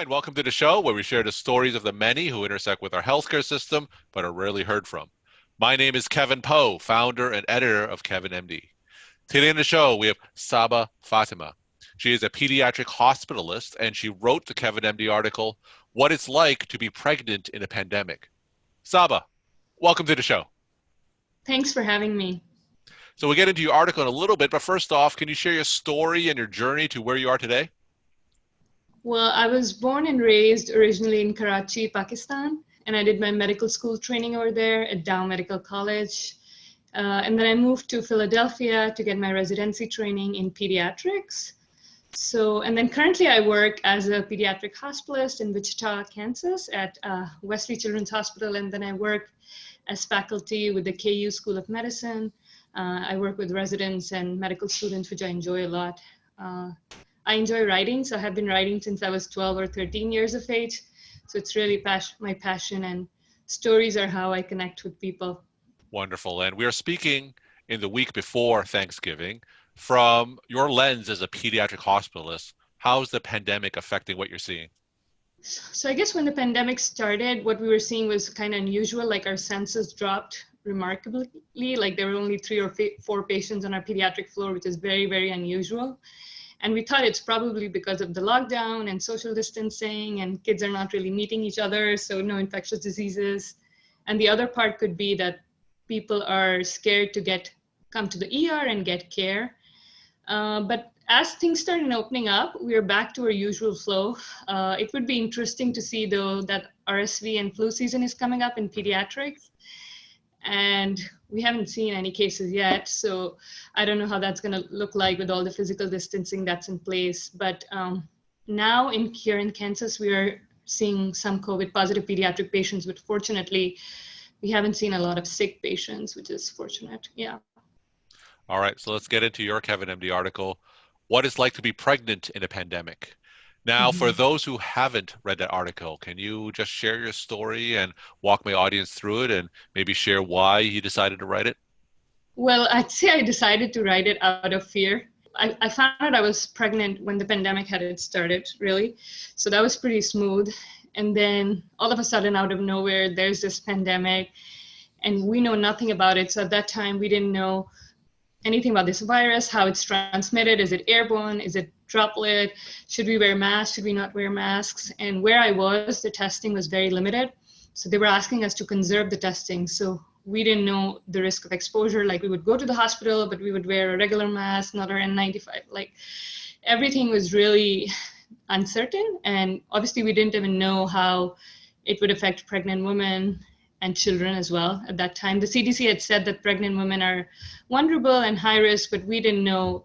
and welcome to the show where we share the stories of the many who intersect with our healthcare system but are rarely heard from. My name is Kevin Poe, founder and editor of Kevin MD. Today on the show, we have Saba Fatima. She is a pediatric hospitalist and she wrote the Kevin MD article, What It's Like to Be Pregnant in a Pandemic. Saba, welcome to the show. Thanks for having me. So we'll get into your article in a little bit, but first off, can you share your story and your journey to where you are today? Well, I was born and raised originally in Karachi, Pakistan, and I did my medical school training over there at Dow Medical College. And then I moved to Philadelphia to get my residency training in pediatrics. And then currently I work as a pediatric hospitalist in Wichita, Kansas at Wesley Children's Hospital. And then I work as faculty with the KU School of Medicine. I work with residents and medical students, which I enjoy a lot. I enjoy writing, so I have been writing since I was 12 or 13 years of age. So it's really my passion, and stories are how I connect with people. Wonderful. And we are speaking in the week before Thanksgiving. From your lens as a pediatric hospitalist, how is the pandemic affecting what you're seeing? So I guess when the pandemic started, what we were seeing was kind of unusual, like our census dropped remarkably, like there were only 3 or 4 patients on our pediatric floor, which is very, very unusual. And we thought it's probably because of the lockdown and social distancing and kids are not really meeting each other, so no infectious diseases. And the other part could be that people are scared to come to the ER and get care. But as things started opening up, we are back to our usual flow. It would be interesting to see, though, that RSV and flu season is coming up in pediatrics. And we haven't seen any cases yet, so I don't know how that's going to look like with all the physical distancing that's in place. But now here in Kansas, we are seeing some COVID positive pediatric patients, but fortunately, we haven't seen a lot of sick patients, which is fortunate. Yeah. All right, so let's get into your Kevin MD article, What It's Like to Be Pregnant in a Pandemic. Now, for those who haven't read that article, can you just share your story and walk my audience through it and maybe share why you decided to write it? Well, I'd say I decided to write it out of fear. I found out I was pregnant when the pandemic had started, really. So that was pretty smooth. And then all of a sudden, out of nowhere, there's this pandemic and we know nothing about it. So at that time, we didn't know anything about this virus, how it's transmitted. Is it airborne? Is it droplet? Should we wear masks? Should we not wear masks? And where I was, the testing was very limited. So they were asking us to conserve the testing. So we didn't know the risk of exposure. Like we would go to the hospital, but we would wear a regular mask, not our N95. Like everything was really uncertain. And obviously we didn't even know how it would affect pregnant women and children as well at that time. The CDC had said that pregnant women are vulnerable and high risk, but we didn't know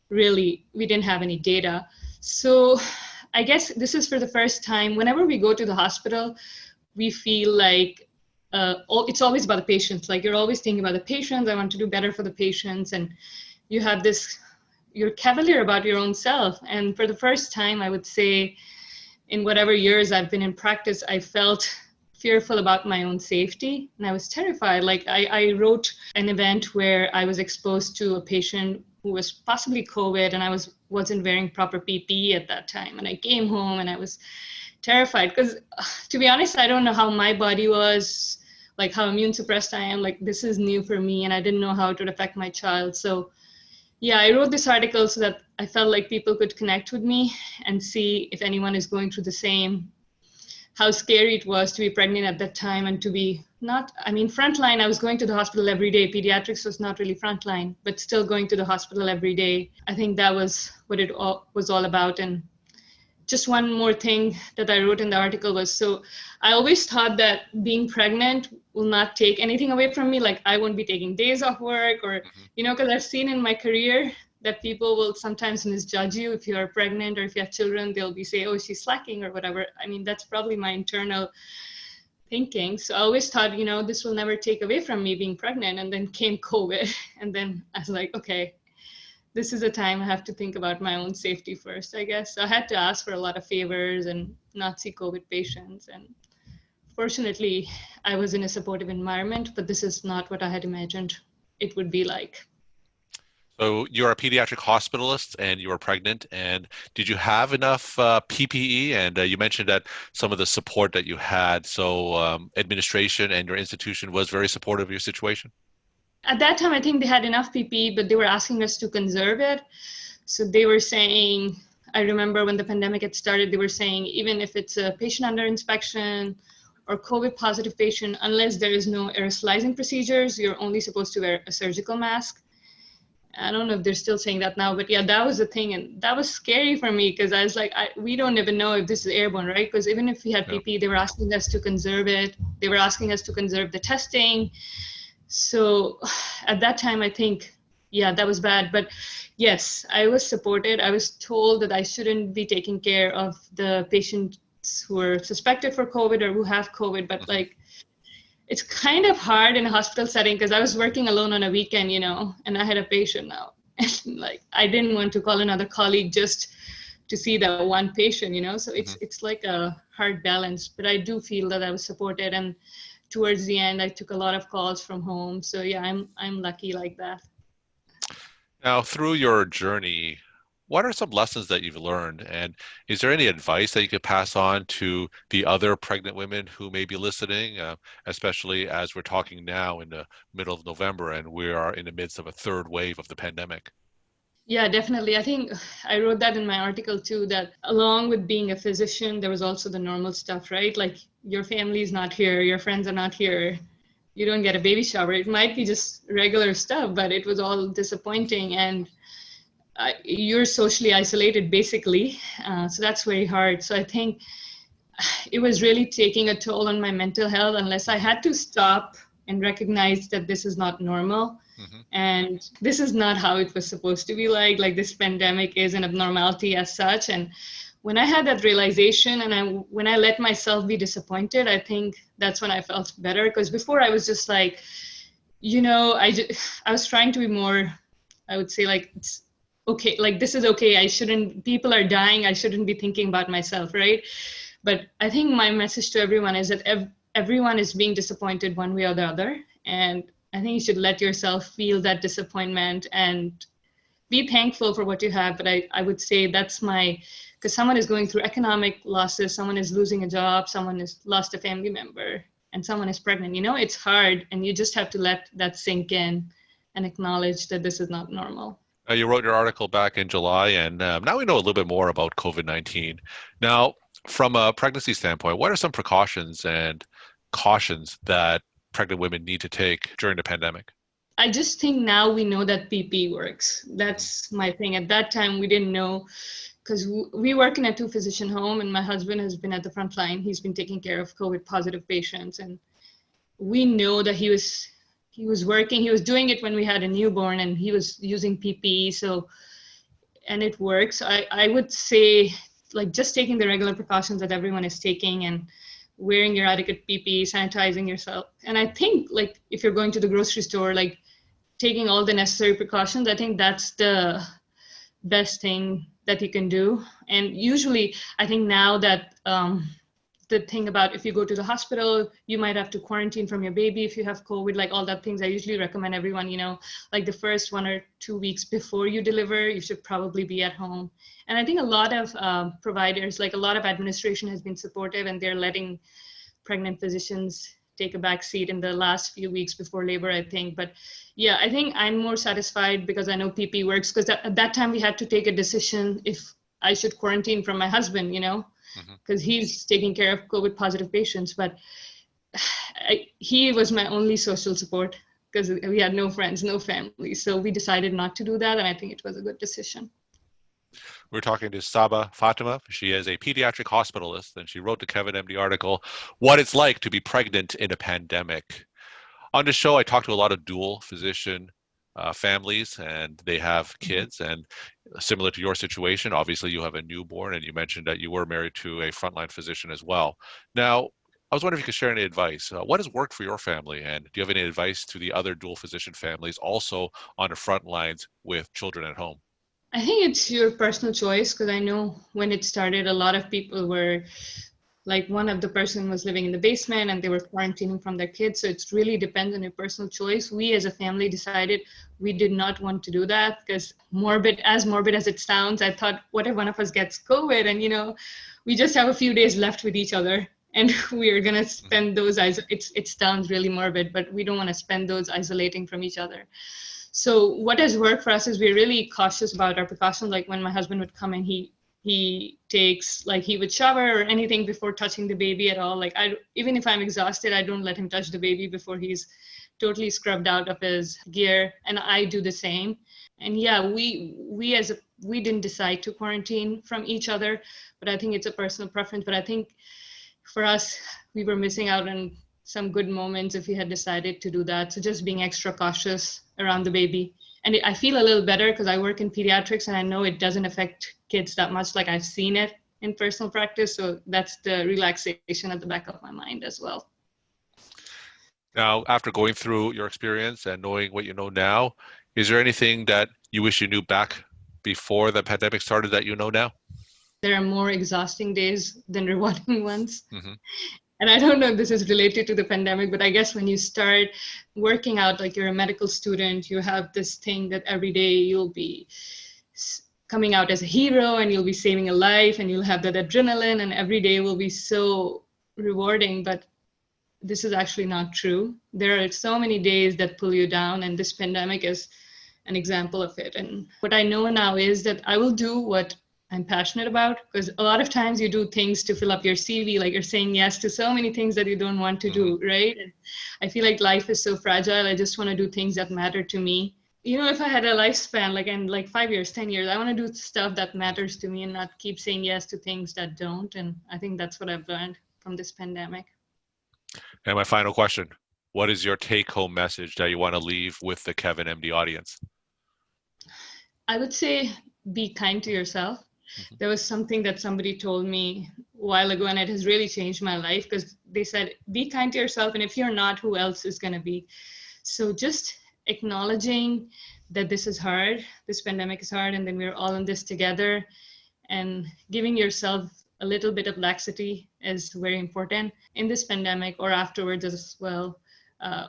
really, we didn't have any data. So I guess this is for the first time, whenever we go to the hospital, we feel like it's always about the patients. Like you're always thinking about the patients, I want to do better for the patients. And you have you're cavalier about your own self. And for the first time, I would say in whatever years I've been in practice, I felt fearful about my own safety. And I was terrified. Like I wrote an event where I was exposed to a patient who was possibly COVID and I wasn't wearing proper PPE at that time. And I came home and I was terrified because to be honest, I don't know how my body was, like how immune suppressed I am. Like this is new for me and I didn't know how it would affect my child. So yeah, I wrote this article so that I felt like people could connect with me and see if anyone is going through the same, how scary it was to be pregnant at that time and to be frontline. I was going to the hospital every day. Pediatrics was not really frontline, but still going to the hospital every day. I think that was what it was all about. And just one more thing that I wrote in the article was, so I always thought that being pregnant will not take anything away from me. Like I won't be taking days off work or, because I've seen in my career that people will sometimes misjudge you if you are pregnant or if you have children, they'll be say, oh, she's slacking or whatever. I mean, that's probably my internal thinking. So I always thought, this will never take away from me being pregnant. And then came COVID. And then I was like, okay, this is a time I have to think about my own safety first, I guess. So I had to ask for a lot of favors and not see COVID patients. And fortunately, I was in a supportive environment, but this is not what I had imagined it would be like. So you're a pediatric hospitalist and you were pregnant. And did you have enough PPE? And you mentioned that some of the support that you had. So administration and your institution was very supportive of your situation? At that time, I think they had enough PPE, but they were asking us to conserve it. So they were saying, I remember when the pandemic had started, they were saying, even if it's a patient under inspection or COVID positive patient, unless there is no aerosolizing procedures, you're only supposed to wear a surgical mask. I don't know if they're still saying that now, but yeah, that was the thing. And that was scary for me because I was like, we don't even know if this is airborne, right? Because even if we had Yeah. PPE, they were asking us to conserve it. They were asking us to conserve the testing. So at that time, I think, yeah, that was bad. But yes, I was supported. I was told that I shouldn't be taking care of the patients who are suspected for COVID or who have COVID. But Mhm. like, it's kind of hard in a hospital setting because I was working alone on a weekend, and I had a patient now. And like, I didn't want to call another colleague just to see that one patient. So it's Mhm. it's like a hard balance. But I do feel that I was supported, and towards the end, I took a lot of calls from home. So yeah, I'm lucky like that. Now, through your journey, what are some lessons that you've learned? And is there any advice that you could pass on to the other pregnant women who may be listening, especially as we're talking now in the middle of November and we are in the midst of a third wave of the pandemic? Yeah, definitely. I think I wrote that in my article too, that along with being a physician, there was also the normal stuff, right? Like your family is not here, your friends are not here, you don't get a baby shower. It might be just regular stuff, but it was all disappointing. And you're socially isolated basically. So that's very hard. So I think it was really taking a toll on my mental health unless I had to stop and recognize that this is not normal Hmm. and this is not how it was supposed to be. Like this pandemic is an abnormality as such. And when I had that realization and when I let myself be disappointed, I think that's when I felt better, because before I was just like, I was trying to be more, I would say, like, it's okay, like this is okay, I shouldn't, people are dying, I shouldn't be thinking about myself, right? But I think my message to everyone is that everyone is being disappointed one way or the other. And I think you should let yourself feel that disappointment and be thankful for what you have. But I would say that's because someone is going through economic losses, someone is losing a job, someone has lost a family member, and someone is pregnant. It's hard, and you just have to let that sink in and acknowledge that this is not normal. You wrote your article back in July, and now we know a little bit more about COVID-19. Now, from a pregnancy standpoint, what are some precautions and cautions that pregnant women need to take during the pandemic? I just think now we know that PP works. Mhm. That's my thing. At that time, we didn't know, because we work in a two-physician home, and my husband has been at the front line. He's been taking care of COVID positive patients, and we know that he was working. He was doing it when we had a newborn, and he was using PPE. So, and it works. I would say, like, just taking the regular precautions that everyone is taking, and wearing your adequate PPE, sanitizing yourself. And I think, like, if you're going to the grocery store, like, taking all the necessary precautions, I think that's the best thing that you can do. And usually, I think now that the thing about if you go to the hospital, you might have to quarantine from your baby if you have COVID, like all that things. I usually recommend everyone, like the first 1 or 2 weeks before you deliver, you should probably be at home. And I think a lot of providers, like a lot of administration has been supportive, and they're letting pregnant physicians take a back seat in the last few weeks before labor, I think. But yeah, I think I'm more satisfied because I know PP works, because at that time we had to take a decision if I should quarantine from my husband, Mhm. because he's taking care of COVID positive patients. But he was my only social support because we had no friends, no family. So we decided not to do that. And I think it was a good decision. We're talking to Saba Fatima. She is a pediatric hospitalist, and she wrote the Kevin MD article, What It's Like to Be Pregnant in a Pandemic. On the show, I talked to a lot of dual physician families, and they have kids. And similar to your situation, obviously, you have a newborn, and you mentioned that you were married to a frontline physician as well. Now, I was wondering if you could share any advice. What has worked for your family, and do you have any advice to the other dual physician families also on the front lines with children at home? I think it's your personal choice, because I know when it started, a lot of people were like one of the person was living in the basement and they were quarantining from their kids. So it's really depends on your personal choice. We as a family decided we did not want to do that because morbid as it sounds, I thought, what if one of us gets COVID and, we just have a few days left with each other and we are going to spend those, it sounds really morbid, but we don't want to spend those isolating from each other. So what has worked for us is we're really cautious about our precautions. Like when my husband would come and he takes, like he would shower or anything before touching the baby at all. Like even if I'm exhausted, I don't let him touch the baby before he's totally scrubbed out of his gear. And I do the same. And yeah, we didn't decide to quarantine from each other, but I think it's a personal preference. But I think for us, we were missing out on some good moments if we had decided to do that. So just being extra cautious around the baby. And I feel a little better because I work in pediatrics and I know it doesn't affect kids that much. Like I've seen it in personal practice. So that's the relaxation at the back of my mind as well. Now, after going through your experience and knowing what you know now, is there anything that you wish you knew back before the pandemic started that you know now? There are more exhausting days than rewarding ones. Mm-hmm. And I don't know if this is related to the pandemic, but I guess when you start working out, like you're a medical student, you have this thing that every day you'll be coming out as a hero and you'll be saving a life and you'll have that adrenaline and every day will be so rewarding. But this is actually not true. There are so many days that pull you down, and this pandemic is an example of it. And what I know now is that I will do what I'm passionate about, because a lot of times you do things to fill up your CV, like you're saying yes to so many things that you don't want to do, right? And I feel like life is so fragile. I just want to do things that matter to me. If I had a lifespan, like in like 5 years, 10 years, I want to do stuff that matters to me and not keep saying yes to things that don't. And I think that's what I've learned from this pandemic. And my final question, what is your take-home message that you want to leave with the Kevin MD audience? I would say be kind to yourself. Mm-hmm. There was something that somebody told me a while ago, and it has really changed my life, because they said, be kind to yourself, and if you're not, who else is going to be? So just acknowledging that this is hard, this pandemic is hard, and then we're all in this together, and giving yourself a little bit of laxity is very important in this pandemic or afterwards as well.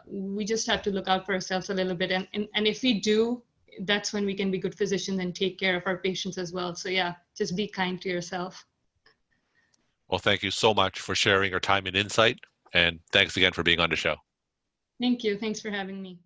We just have to look out for ourselves a little bit. And if we do, that's when we can be good physicians and take care of our patients as well. So yeah, just be kind to yourself. Well, thank you so much for sharing your time and insight. And thanks again for being on the show. Thank you. Thanks for having me.